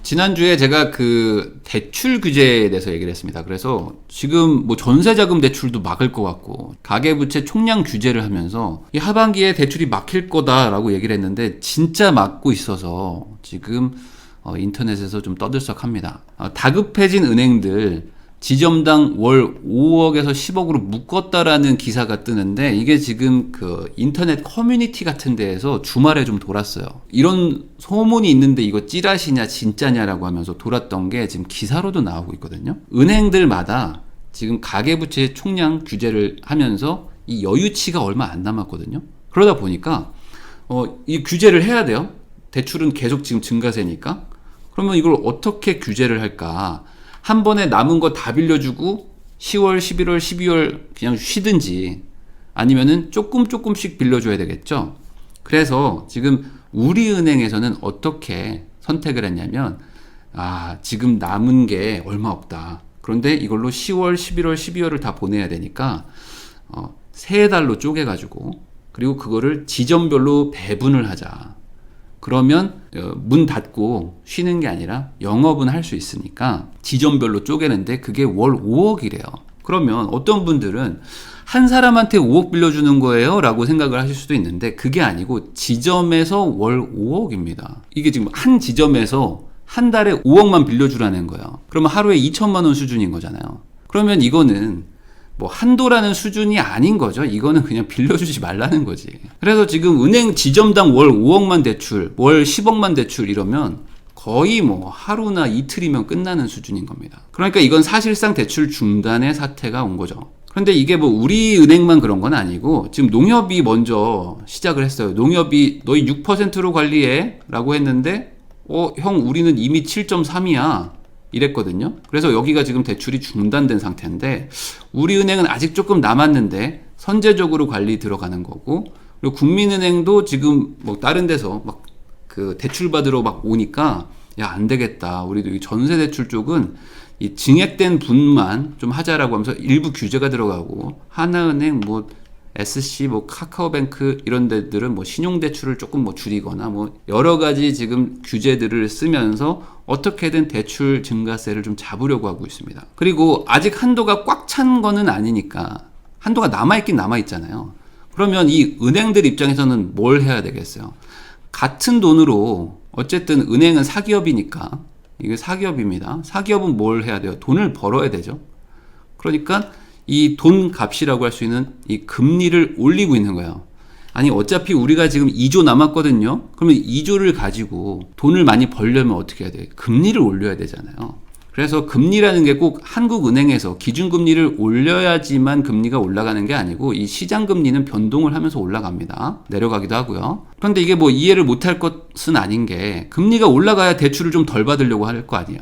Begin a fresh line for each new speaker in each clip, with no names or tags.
지난주에 제가 그 대출 규제에 대해서 얘기를 했습니다. 그래서 지금 뭐 전세자금 대출도 막을 것 같고 가계부채 총량 규제를 하면서 이 하반기에 대출이 막힐 거다라고 얘기를 했는데 진짜 막고 있어서 지금 인터넷에서 좀 떠들썩합니다. 다급해진 은행들 지점당 월 5억에서 10억으로 묶었다라는 기사가 뜨는데 이게 지금 그 인터넷 커뮤니티 같은 데에서 주말에 좀 돌았어요. 이런 소문이 있는데 이거 찌라시냐 진짜냐라고 하면서 돌았던 게 지금 기사로도 나오고 있거든요. 은행들마다 지금 가계부채 총량 규제를 하면서 이 여유치가 얼마 안 남았거든요. 그러다 보니까 이 규제를 해야 돼요. 대출은 계속 지금 증가세니까. 그러면 이걸 어떻게 규제를 할까? 한 번에 남은 거 다 빌려주고 10월, 11월, 12월 그냥 쉬든지 아니면은 조금씩 빌려줘야 되겠죠. 그래서 지금 우리은행에서는 어떻게 선택을 했냐면 지금 남은 게 얼마 없다. 그런데 이걸로 10월, 11월, 12월을 다 보내야 되니까 세 달로 쪼개가지고 그리고 그거를 지점별로 배분을 하자. 그러면 문 닫고 쉬는 게 아니라 영업은 할 수 있으니까 지점별로 쪼개는데 그게 월 5억이래요. 그러면 어떤 분들은 한 사람한테 5억 빌려주는 거예요 라고 생각을 하실 수도 있는데 그게 아니고 지점에서 월 5억입니다. 이게 지금 한 지점에서 한 달에 5억만 빌려주라는 거예요. 그러면 하루에 2천만 원 수준인 거잖아요. 그러면 이거는 뭐 한도라는 수준이 아닌 거죠. 이거는 그냥 빌려주지 말라는 거지. 그래서 지금 은행 지점당 월 5억만 대출, 월 10억만 대출 이러면 거의 뭐 하루나 이틀이면 끝나는 수준인 겁니다. 그러니까 이건 사실상 대출 중단의 사태가 온 거죠. 그런데 이게 뭐 우리 은행만 그런 건 아니고 지금 농협이 먼저 시작을 했어요. 농협이 너희 6%로 관리해 라고 했는데 형 우리는 이미 7.3이야. 이랬거든요. 그래서 여기가 지금 대출이 중단된 상태인데 우리은행은 아직 조금 남았는데 선제적으로 관리 들어가는 거고 그리고 국민은행도 지금 뭐 다른 데서 막 그 대출 받으러 막 오니까 야, 안 되겠다. 우리도 이 전세 대출 쪽은 이 증액된 분만 좀 하자라고 하면서 일부 규제가 들어가고 하나은행 뭐 SC, 뭐 카카오뱅크 이런 데들은 뭐 신용대출을 조금 뭐 줄이거나 뭐 여러 가지 지금 규제들을 쓰면서 어떻게든 대출 증가세를 좀 잡으려고 하고 있습니다. 그리고 아직 한도가 꽉 찬 거는 아니니까 한도가 남아있긴 남아있잖아요. 그러면 이 은행들 입장에서는 뭘 해야 되겠어요? 같은 돈으로 어쨌든 은행은 사기업이니까 이게 사기업입니다. 사기업은 뭘 해야 돼요? 돈을 벌어야 되죠. 그러니까 이 돈 값이라고 할 수 있는 이 금리를 올리고 있는 거예요. 아니 어차피 우리가 지금 2조 남았거든요. 그러면 2조를 가지고 돈을 많이 벌려면 어떻게 해야 돼요? 금리를 올려야 되잖아요. 그래서 금리라는 게 꼭 한국은행에서 기준금리를 올려야지만 금리가 올라가는 게 아니고 이 시장금리는 변동을 하면서 올라갑니다. 내려가기도 하고요. 그런데 이게 뭐 이해를 못할 것은 아닌 게 금리가 올라가야 대출을 좀 덜 받으려고 할 거 아니에요.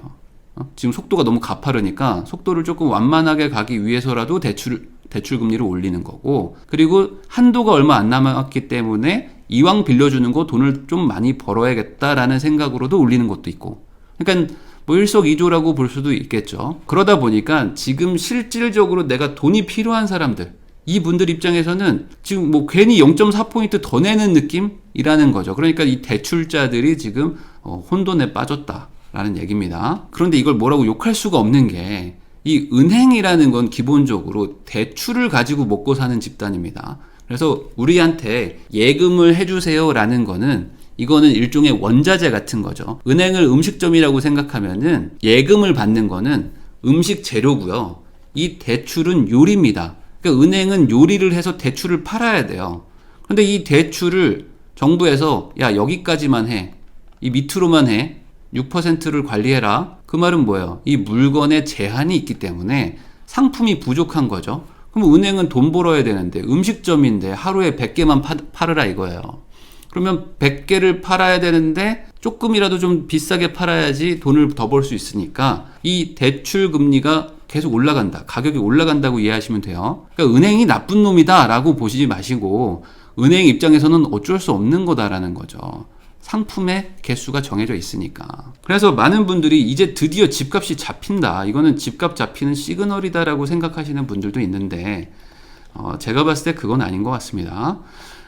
지금 속도가 너무 가파르니까 속도를 조금 완만하게 가기 위해서라도 대출 금리를 올리는 거고 그리고 한도가 얼마 안 남았기 때문에 이왕 빌려주는 거 돈을 좀 많이 벌어야겠다라는 생각으로도 올리는 것도 있고 그러니까 뭐 일석이조라고 볼 수도 있겠죠. 그러다 보니까 지금 실질적으로 내가 돈이 필요한 사람들 이분들 입장에서는 지금 뭐 괜히 0.4포인트 더 내는 느낌이라는 거죠. 그러니까 이 대출자들이 지금 혼돈에 빠졌다. 라는 얘기입니다. 그런데 이걸 뭐라고 욕할 수가 없는 게 이 은행이라는 건 기본적으로 대출을 가지고 먹고 사는 집단입니다. 그래서 우리한테 예금을 해주세요 라는 거는 이거는 일종의 원자재 같은 거죠. 은행을 음식점이라고 생각하면은 예금을 받는 거는 음식 재료고요. 이 대출은 요리입니다. 그러니까 은행은 요리를 해서 대출을 팔아야 돼요. 그런데 이 대출을 정부에서 야 여기까지만 해. 이 밑으로만 해. 6%를 관리해라. 그 말은 뭐예요? 이 물건에 제한이 있기 때문에 상품이 부족한 거죠. 그럼 은행은 돈 벌어야 되는데 음식점인데 하루에 100개만 팔으라 이거예요. 그러면 100개를 팔아야 되는데 조금이라도 좀 비싸게 팔아야지 돈을 더 벌 수 있으니까 이 대출 금리가 계속 올라간다. 가격이 올라간다고 이해하시면 돼요. 그러니까 은행이 나쁜 놈이다 라고 보시지 마시고 은행 입장에서는 어쩔 수 없는 거다라는 거죠. 상품의 개수가 정해져 있으니까. 그래서 많은 분들이 이제 드디어 집값이 잡힌다. 이거는 집값 잡히는 시그널이다라고 생각하시는 분들도 있는데 제가 봤을 때 그건 아닌 것 같습니다.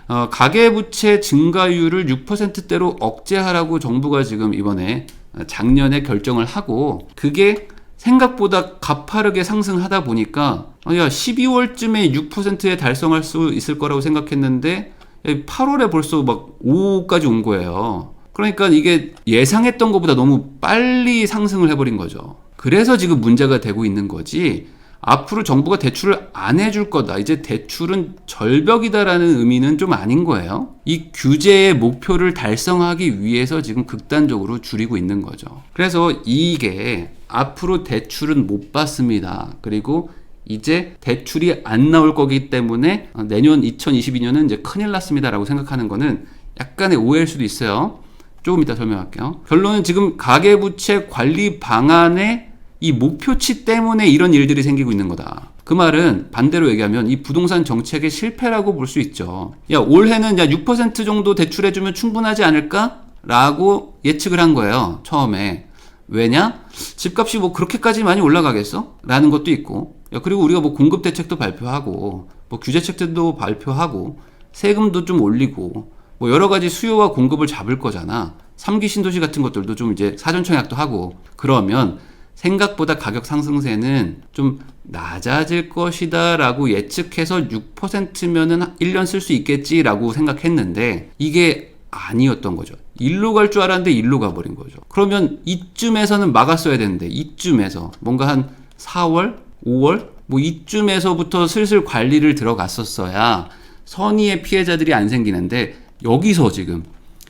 가계부채 증가율을 6%대로 억제하라고 정부가 지금 이번에 작년에 결정을 하고 그게 생각보다 가파르게 상승하다 보니까 야 12월쯤에 6%에 달성할 수 있을 거라고 생각했는데 8월에 벌써 막 5까지 온 거예요. 그러니까 이게 예상했던 것보다 너무 빨리 상승을 해버린 거죠. 그래서 지금 문제가 되고 있는 거지. 앞으로 정부가 대출을 안 해줄 거다. 이제 대출은 절벽이다라는 의미는 좀 아닌 거예요. 이 규제의 목표를 달성하기 위해서 지금 극단적으로 줄이고 있는 거죠. 그래서 이게 앞으로 대출은 못 받습니다. 그리고 이제 대출이 안 나올 거기 때문에 내년 2022년은 이제 큰일 났습니다라고 생각하는 거는 약간의 오해일 수도 있어요. 조금 이따 설명할게요. 결론은 지금 가계부채 관리 방안의 이 목표치 때문에 이런 일들이 생기고 있는 거다. 그 말은 반대로 얘기하면 이 부동산 정책의 실패라고 볼 수 있죠. 야, 올해는 6% 정도 대출해주면 충분하지 않을까? 라고 예측을 한 거예요. 처음에. 왜냐? 집값이 뭐 그렇게까지 많이 올라가겠어? 라는 것도 있고. 야, 그리고 우리가 뭐 공급 대책도 발표하고, 뭐 규제책도 발표하고, 세금도 좀 올리고, 뭐 여러 가지 수요와 공급을 잡을 거잖아. 3기 신도시 같은 것들도 좀 이제 사전청약도 하고. 그러면 생각보다 가격 상승세는 좀 낮아질 것이다 라고 예측해서 6%면은 1년 쓸 수 있겠지 라고 생각했는데 이게 아니었던 거죠. 일로 갈 줄 알았는데 일로 가버린 거죠. 그러면 이쯤에서는 막았어야 되는데 이쯤에서 뭔가 한 4월, 5월 뭐 이쯤에서부터 슬슬 관리를 들어갔었어야 선의의 피해자들이 안 생기는데 여기서 지금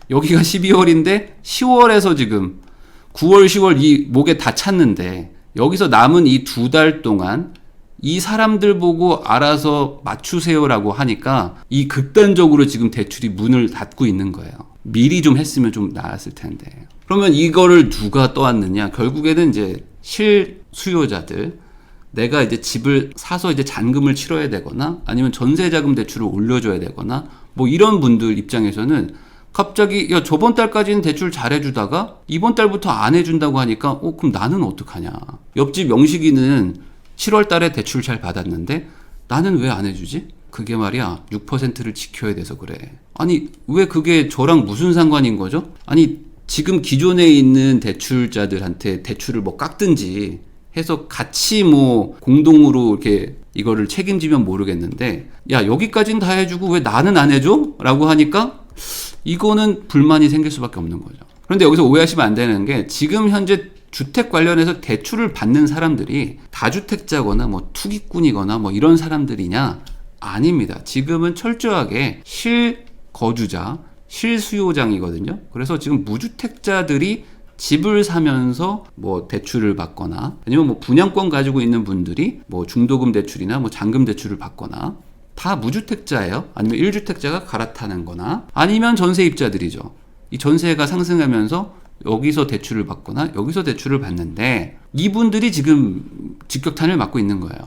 여기가 12월인데 10월에서 지금 9월, 10월 이 목에 다 찼는데 여기서 남은 이 2달 동안 이 사람들 보고 알아서 맞추세요라고 하니까 이 극단적으로 지금 대출이 문을 닫고 있는 거예요. 미리 좀 했으면 좀 나았을 텐데. 그러면 이거를 누가 떠안느냐? 결국에는 이제 실수요자들, 내가 이제 집을 사서 이제 잔금을 치러야 되거나 아니면 전세자금 대출을 올려줘야 되거나 뭐 이런 분들 입장에서는 갑자기 야 저번 달까지는 대출 잘해주다가 이번 달부터 안 해준다고 하니까 그럼 나는 어떡하냐. 옆집 영식이는 7월 달에 대출 잘 받았는데 나는 왜 안 해주지? 그게 말이야 6%를 지켜야 돼서 그래. 아니 왜 그게 저랑 무슨 상관인 거죠? 아니 지금 기존에 있는 대출자들한테 대출을 뭐 깎든지 해서 같이 뭐 공동으로 이렇게 이거를 책임지면 모르겠는데 야 여기까지는 다 해주고 왜 나는 안 해줘? 라고 하니까 이거는 불만이 생길 수밖에 없는 거죠. 그런데 여기서 오해하시면 안 되는 게 지금 현재 주택 관련해서 대출을 받는 사람들이 다주택자거나 뭐 투기꾼이거나 뭐 이런 사람들이냐? 아닙니다. 지금은 철저하게 실거주자, 실수요장이거든요. 그래서 지금 무주택자들이 집을 사면서 뭐 대출을 받거나 아니면 뭐 분양권 가지고 있는 분들이 뭐 중도금 대출이나 뭐 잔금 대출을 받거나 다 무주택자예요. 아니면 1주택자가 갈아타는 거나 아니면 전세입자들이죠. 이 전세가 상승하면서 여기서 대출을 받거나 여기서 대출을 받는데 이분들이 지금 직격탄을 맞고 있는 거예요.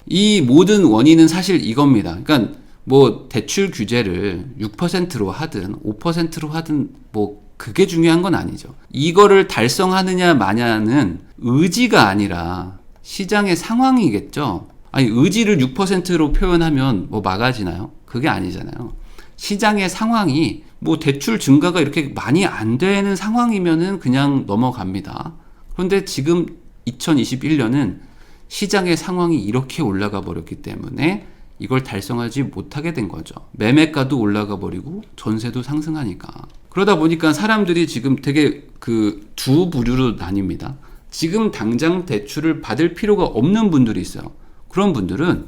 이 모든 원인은 사실 이겁니다. 그러니까 뭐 대출 규제를 6%로 하든 5%로 하든 뭐 그게 중요한 건 아니죠. 이거를 달성하느냐 마냐는 의지가 아니라 시장의 상황이겠죠. 아니 의지를 6%로 표현하면 뭐 막아지나요? 그게 아니잖아요. 시장의 상황이 뭐 대출 증가가 이렇게 많이 안 되는 상황이면은 그냥 넘어갑니다. 그런데 지금 2021년은 시장의 상황이 이렇게 올라가 버렸기 때문에 이걸 달성하지 못하게 된 거죠. 매매가도 올라가 버리고 전세도 상승하니까. 그러다 보니까 사람들이 지금 되게 그 두 부류로 나뉩니다. 지금 당장 대출을 받을 필요가 없는 분들이 있어요. 그런 분들은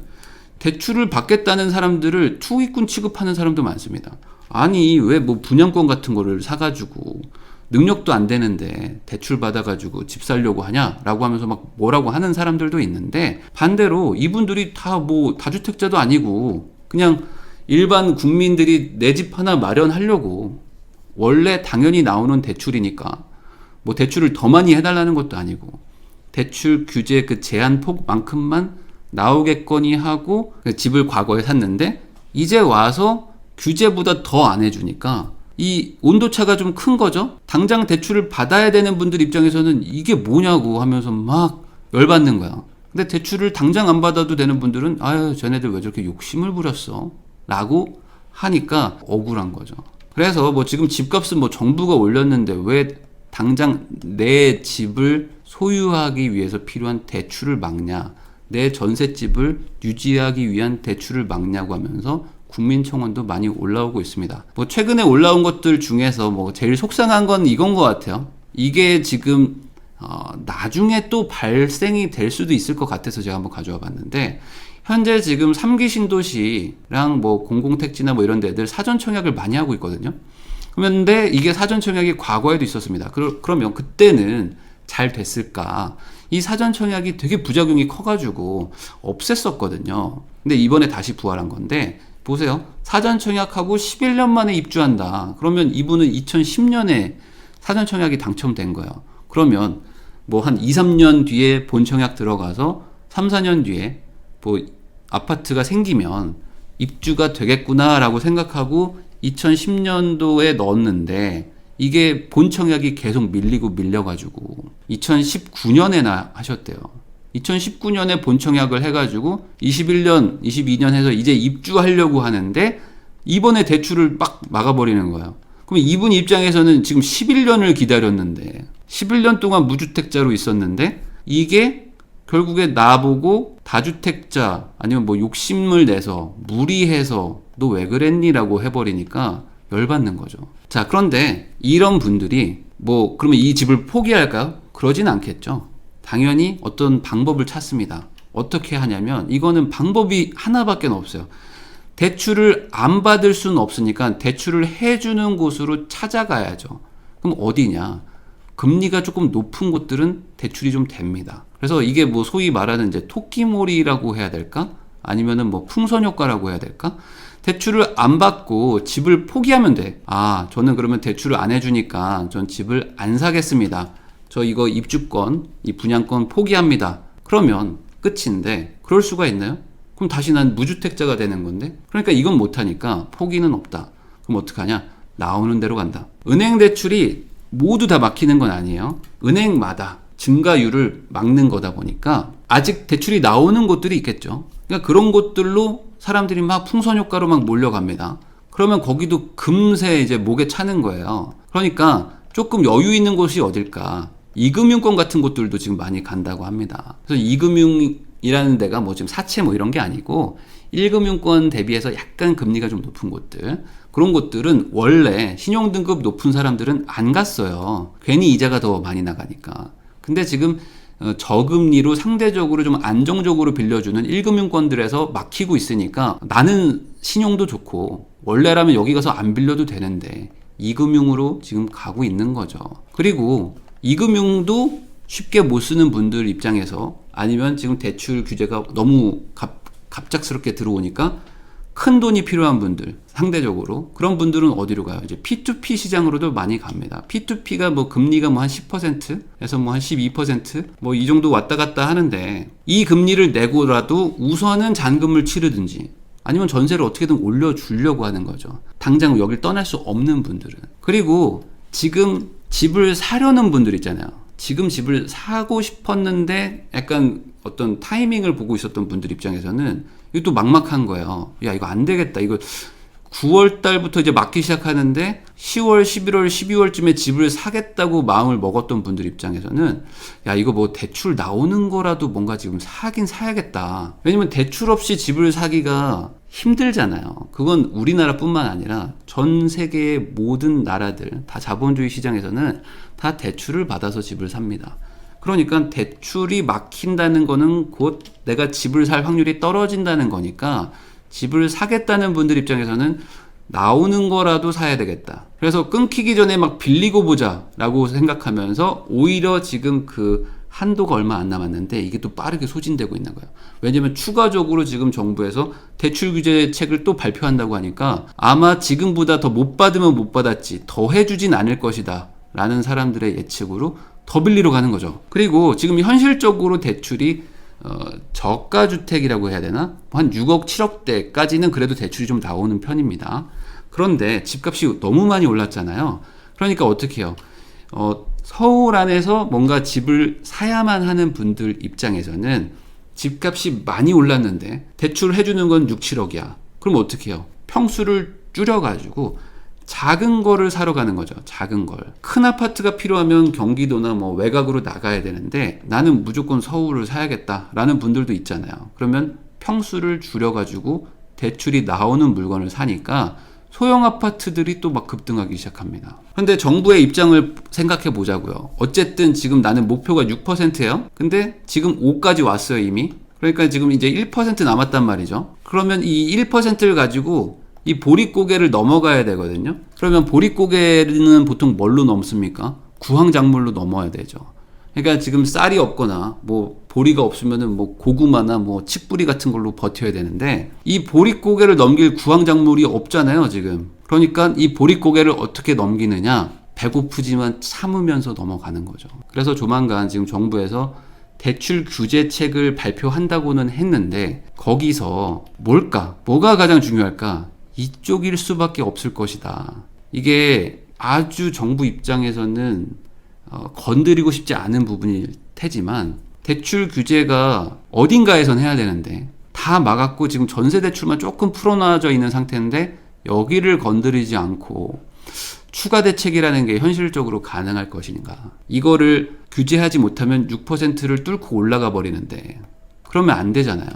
대출을 받겠다는 사람들을 투기꾼 취급하는 사람도 많습니다. 아니 왜 뭐 분양권 같은 거를 사가지고 능력도 안 되는데 대출 받아가지고 집 살려고 하냐라고 하면서 막 뭐라고 하는 사람들도 있는데 반대로 이분들이 다 뭐 다주택자도 아니고 그냥 일반 국민들이 내 집 하나 마련하려고 원래 당연히 나오는 대출이니까 뭐 대출을 더 많이 해달라는 것도 아니고 대출 규제 그 제한 폭만큼만 나오겠거니 하고 집을 과거에 샀는데 이제 와서 규제보다 더 안 해주니까 이 온도차가 좀 큰 거죠. 당장 대출을 받아야 되는 분들 입장에서는 이게 뭐냐고 하면서 막 열받는 거야. 근데 대출을 당장 안 받아도 되는 분들은 아유 쟤네들 왜 저렇게 욕심을 부렸어 라고 하니까 억울한 거죠. 그래서 뭐 지금 집값은 뭐 정부가 올렸는데 왜 당장 내 집을 소유하기 위해서 필요한 대출을 막냐, 내 전셋집을 유지하기 위한 대출을 막냐고 하면서 국민청원도 많이 올라오고 있습니다. 뭐 최근에 올라온 것들 중에서 뭐 제일 속상한 건 이건 것 같아요. 이게 지금 나중에 또 발생이 될 수도 있을 것 같아서 제가 한번 가져와 봤는데, 현재 지금 3기 신도시랑 뭐 공공택지나 뭐 이런 데들 사전 청약을 많이 하고 있거든요. 그런데 이게 사전 청약이 과거에도 있었습니다. 그러면 그때는 잘 됐을까? 이 사전 청약이 되게 부작용이 커가지고 없앴었거든요. 근데 이번에 다시 부활한 건데, 보세요. 사전 청약하고 11년 만에 입주한다. 그러면 이분은 2010년에 사전 청약이 당첨된 거예요. 그러면 뭐 한 2, 3년 뒤에 본 청약 들어가서 3, 4년 뒤에 뭐 아파트가 생기면 입주가 되겠구나라고 생각하고 2010년도에 넣었는데, 이게 본 청약이 계속 밀려가지고 2019년에나 하셨대요. 2019년에 본 청약을 해가지고 21년, 22년 해서 이제 입주하려고 하는데 이번에 대출을 막 막아버리는 거예요. 그럼 이분 입장에서는 지금 11년을 기다렸는데, 11년 동안 무주택자로 있었는데, 이게 결국에 나보고 다주택자 아니면 뭐 욕심을 내서 무리해서 너 왜 그랬니? 라고 해버리니까 열받는 거죠. 자, 그런데 이런 분들이 뭐 그러면 이 집을 포기할까요? 그러진 않겠죠. 당연히 어떤 방법을 찾습니다. 어떻게 하냐면, 이거는 방법이 하나밖에 없어요. 대출을 안 받을 수는 없으니까 대출을 해주는 곳으로 찾아가야죠. 그럼 어디냐? 금리가 조금 높은 곳들은 대출이 좀 됩니다. 그래서 이게 뭐 소위 말하는 이제 토끼몰이라고 해야 될까? 아니면은 뭐 풍선효과라고 해야 될까? 대출을 안 받고 집을 포기하면 돼. 아, 저는 그러면 대출을 안 해주니까 전 집을 안 사겠습니다. 저 이거 입주권, 이 분양권 포기합니다. 그러면 끝인데, 그럴 수가 있나요? 그럼 다시 난 무주택자가 되는 건데? 그러니까 이건 못하니까 포기는 없다. 그럼 어떡하냐? 나오는 대로 간다. 은행 대출이 모두 다 막히는 건 아니에요. 은행마다 증가율을 막는 거다 보니까 아직 대출이 나오는 곳들이 있겠죠. 그러니까 그런 곳들로 사람들이 막 풍선 효과로 막 몰려갑니다. 그러면 거기도 금세 이제 목에 차는 거예요. 그러니까 조금 여유 있는 곳이 어딜까? 이금융권 같은 곳들도 지금 많이 간다고 합니다. 그래서 이금융이라는 데가 뭐 지금 사채 뭐 이런 게 아니고 1금융권 대비해서 약간 금리가 좀 높은 곳들, 그런 곳들은 원래 신용등급 높은 사람들은 안 갔어요. 괜히 이자가 더 많이 나가니까. 근데 지금 저금리로 상대적으로 좀 안정적으로 빌려주는 1금융권들에서 막히고 있으니까 나는 신용도 좋고 원래라면 여기 가서 안 빌려도 되는데 2금융으로 지금 가고 있는 거죠. 그리고 2금융도 쉽게 못 쓰는 분들 입장에서, 아니면 지금 대출 규제가 너무 갑작스럽게 들어오니까 큰 돈이 필요한 분들, 상대적으로 그런 분들은 어디로 가요? 이제 P2P 시장으로도 많이 갑니다. P2P가 뭐 금리가 뭐 한 10%에서 뭐 한 12% 뭐 이 정도 왔다 갔다 하는데, 이 금리를 내고라도 우선은 잔금을 치르든지 아니면 전세를 어떻게든 올려주려고 하는 거죠. 당장 여길 떠날 수 없는 분들은. 그리고 지금 집을 사려는 분들 있잖아요. 지금 집을 사고 싶었는데 약간 어떤 타이밍을 보고 있었던 분들 입장에서는 이것도 막막한 거예요. 야, 이거 안 되겠다. 이거 9월 달부터 이제 막기 시작하는데 10월, 11월, 12월쯤에 집을 사겠다고 마음을 먹었던 분들 입장에서는 야, 이거 뭐 대출 나오는 거라도 뭔가 지금 사긴 사야겠다. 왜냐면 대출 없이 집을 사기가 힘들잖아요. 그건 우리나라뿐만 아니라 전 세계의 모든 나라들, 다 자본주의 시장에서는 다 대출을 받아서 집을 삽니다. 그러니까 대출이 막힌다는 거는 곧 내가 집을 살 확률이 떨어진다는 거니까, 집을 사겠다는 분들 입장에서는 나오는 거라도 사야 되겠다. 그래서 끊기기 전에 막 빌리고 보자 라고 생각하면서 오히려 지금 그 한도가 얼마 안 남았는데 이게 또 빠르게 소진되고 있는 거예요. 왜냐면 추가적으로 지금 정부에서 대출 규제책을 또 발표한다고 하니까 아마 지금보다 더 못 받으면 못 받았지 더 해주진 않을 것이다 라는 사람들의 예측으로 더 빌리러 가는 거죠. 그리고 지금 현실적으로 대출이 저가주택이라고 해야 되나? 한 6억, 7억대까지는 그래도 대출이 좀 나오는 편입니다. 그런데 집값이 너무 많이 올랐잖아요. 그러니까 어떻게 해요? 서울 안에서 뭔가 집을 사야만 하는 분들 입장에서는 집값이 많이 올랐는데 대출 해주는 건 6, 7억이야. 그럼 어떻게 해요? 평수를 줄여가지고 작은 거를 사러 가는 거죠. 작은 걸. 큰 아파트가 필요하면 경기도나 뭐 외곽으로 나가야 되는데 나는 무조건 서울을 사야겠다라는 분들도 있잖아요. 그러면 평수를 줄여가지고 대출이 나오는 물건을 사니까 소형 아파트들이 또 막 급등하기 시작합니다. 근데 정부의 입장을 생각해 보자고요. 어쨌든 지금 나는 목표가 6%예요. 근데 지금 5까지 왔어요, 이미. 그러니까 지금 이제 1% 남았단 말이죠. 그러면 이 1%를 가지고 이 보릿고개를 넘어가야 되거든요. 그러면 보릿고개는 보통 뭘로 넘습니까? 구황작물로 넘어야 되죠. 그러니까 지금 쌀이 없거나 뭐 보리가 없으면은 뭐 고구마나 뭐 칡뿌리 같은 걸로 버텨야 되는데 이 보릿고개를 넘길 구황작물이 없잖아요, 지금. 그러니까 이 보릿고개를 어떻게 넘기느냐? 배고프지만 참으면서 넘어가는 거죠. 그래서 조만간 지금 정부에서 대출 규제책을 발표한다고는 했는데 거기서 뭘까? 뭐가 가장 중요할까? 이쪽일 수밖에 없을 것이다. 이게 아주 정부 입장에서는 건드리고 싶지 않은 부분일 테지만 대출 규제가 어딘가에선 해야 되는데 다 막았고 지금 전세 대출만 조금 풀어놔져 있는 상태인데 여기를 건드리지 않고 추가 대책이라는 게 현실적으로 가능할 것인가. 이거를 규제하지 못하면 6%를 뚫고 올라가 버리는데 그러면 안 되잖아요.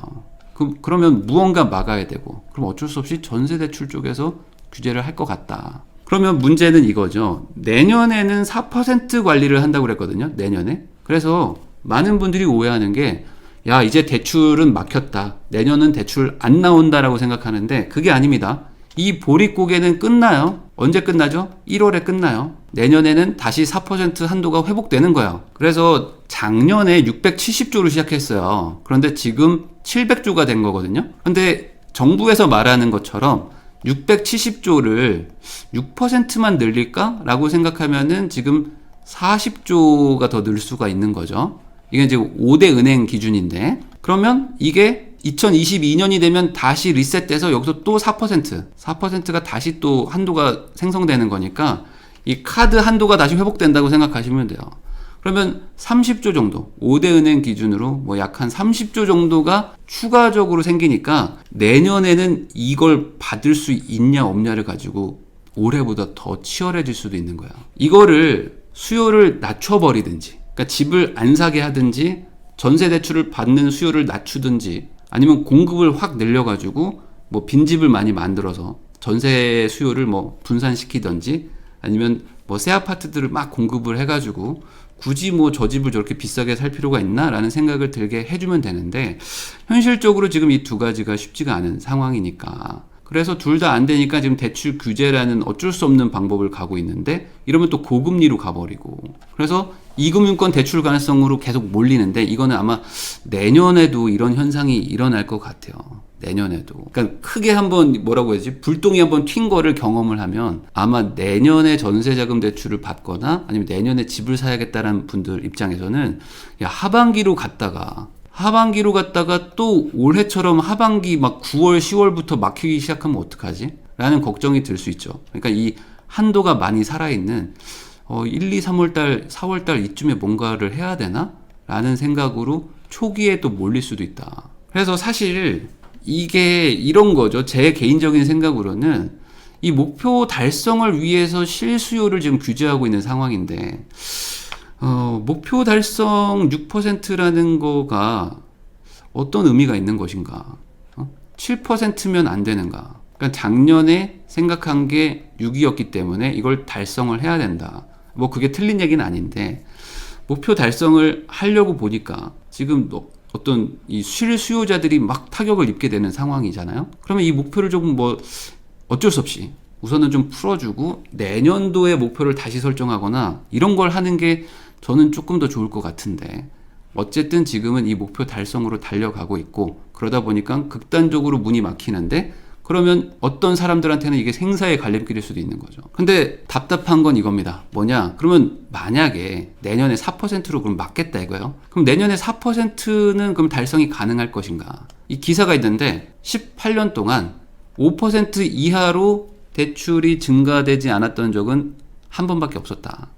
그러면 무언가 막아야 되고 그럼 어쩔 수 없이 전세 대출 쪽에서 규제를 할 것 같다. 그러면 문제는 이거죠. 내년에는 4% 관리를 한다고 그랬거든요. 내년에. 그래서 많은 분들이 오해하는 게 야, 이제 대출은 막혔다. 내년은 대출 안 나온다라고 생각하는데 그게 아닙니다. 이 보릿고개는 끝나요. 언제 끝나죠? 1월에 끝나요. 내년에는 다시 4% 한도가 회복되는 거예요. 그래서 작년에 670조로 시작했어요. 그런데 지금 700조가 된 거거든요. 근데 정부에서 말하는 것처럼 670조를 6%만 늘릴까? 라고 생각하면은 지금 40조가 더 늘 수가 있는 거죠. 이게 이제 5대 은행 기준인데 그러면 이게 2022년이 되면 다시 리셋돼서 여기서 또 4%가 다시 또 한도가 생성되는 거니까 이 카드 한도가 다시 회복된다고 생각하시면 돼요. 그러면 30조 정도, 5대 은행 기준으로 뭐 약 한 30조 정도가 추가적으로 생기니까 내년에는 이걸 받을 수 있냐 없냐를 가지고 올해보다 더 치열해질 수도 있는 거야. 이거를 수요를 낮춰버리든지, 그러니까 집을 안 사게 하든지, 전세 대출을 받는 수요를 낮추든지, 아니면 공급을 확 늘려가지고 뭐 빈집을 많이 만들어서 전세 수요를 뭐 분산시키든지, 아니면 뭐 새 아파트들을 막 공급을 해가지고 굳이 뭐 저 집을 저렇게 비싸게 살 필요가 있나? 라는 생각을 들게 해주면 되는데 현실적으로 지금 이 두 가지가 쉽지가 않은 상황이니까 그래서 둘 다 안 되니까 지금 대출 규제라는 어쩔 수 없는 방법을 가고 있는데 이러면 또 고금리로 가버리고 그래서 이금융권 대출 가능성으로 계속 몰리는데 이거는 아마 내년에도 이런 현상이 일어날 것 같아요. 내년에도. 그러니까 크게 한번 뭐라고 해야지? 불똥이 한번 튄 거를 경험을 하면 아마 내년에 전세자금 대출을 받거나 아니면 내년에 집을 사야겠다는 분들 입장에서는 야, 하반기로 갔다가 또 올해처럼 하반기 막 9월, 10월부터 막히기 시작하면 어떡하지? 라는 걱정이 들 수 있죠. 그러니까 이 한도가 많이 살아있는 1, 2, 3월달, 4월달 이쯤에 뭔가를 해야 되나? 라는 생각으로 초기에 또 몰릴 수도 있다. 그래서 사실 이게 이런 거죠. 제 개인적인 생각으로는 이 목표 달성을 위해서 실수요를 지금 규제하고 있는 상황인데 목표 달성 6%라는 거가 어떤 의미가 있는 것인가? 7%면 안 되는가? 그러니까 작년에 생각한 게 6이었기 때문에 이걸 달성을 해야 된다. 뭐 그게 틀린 얘기는 아닌데 목표 달성을 하려고 보니까 지금 어떤 이 실수요자들이 막 타격을 입게 되는 상황이잖아요. 그러면 이 목표를 조금 뭐 어쩔 수 없이 우선은 좀 풀어주고 내년도의 목표를 다시 설정하거나 이런 걸 하는 게 저는 조금 더 좋을 것 같은데 어쨌든 지금은 이 목표 달성으로 달려가고 있고 그러다 보니까 극단적으로 문이 막히는데 그러면 어떤 사람들한테는 이게 생사의 갈림길일 수도 있는 거죠. 근데 답답한 건 이겁니다. 뭐냐? 그러면 만약에 내년에 4%로 그럼 맞겠다 이거예요. 그럼 내년에 4%는 그럼 달성이 가능할 것인가? 이 기사가 있는데 18년 동안 5% 이하로 대출이 증가되지 않았던 적은 한 번밖에 없었다.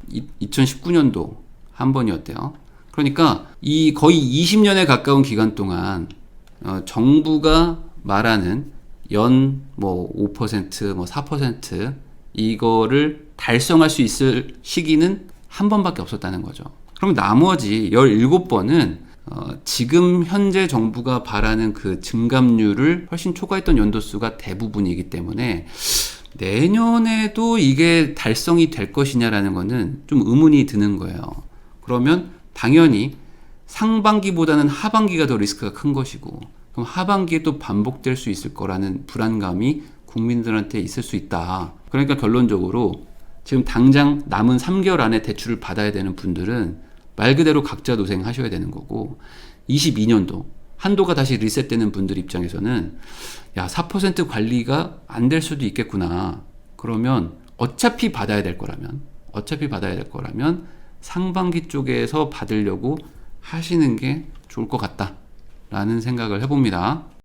2019년도 한 번이었대요. 그러니까 이 거의 20년에 가까운 기간 동안 정부가 말하는 연 뭐 5%, 뭐 4% 이거를 달성할 수 있을 시기는 한 번밖에 없었다는 거죠. 그럼 나머지 17번은 지금 현재 정부가 바라는 그 증감률을 훨씬 초과했던 연도수가 대부분이기 때문에 내년에도 이게 달성이 될 것이냐라는 거는 좀 의문이 드는 거예요. 그러면 당연히 상반기보다는 하반기가 더 리스크가 큰 것이고, 그럼 하반기에 또 반복될 수 있을 거라는 불안감이 국민들한테 있을 수 있다. 그러니까 결론적으로 지금 당장 남은 3개월 안에 대출을 받아야 되는 분들은 말 그대로 각자 노생하셔야 되는 거고, 22년도 한도가 다시 리셋되는 분들 입장에서는 야, 4% 관리가 안 될 수도 있겠구나. 그러면 어차피 받아야 될 거라면 상반기 쪽에서 받으려고 하시는 게 좋을 것 같다라는 생각을 해봅니다.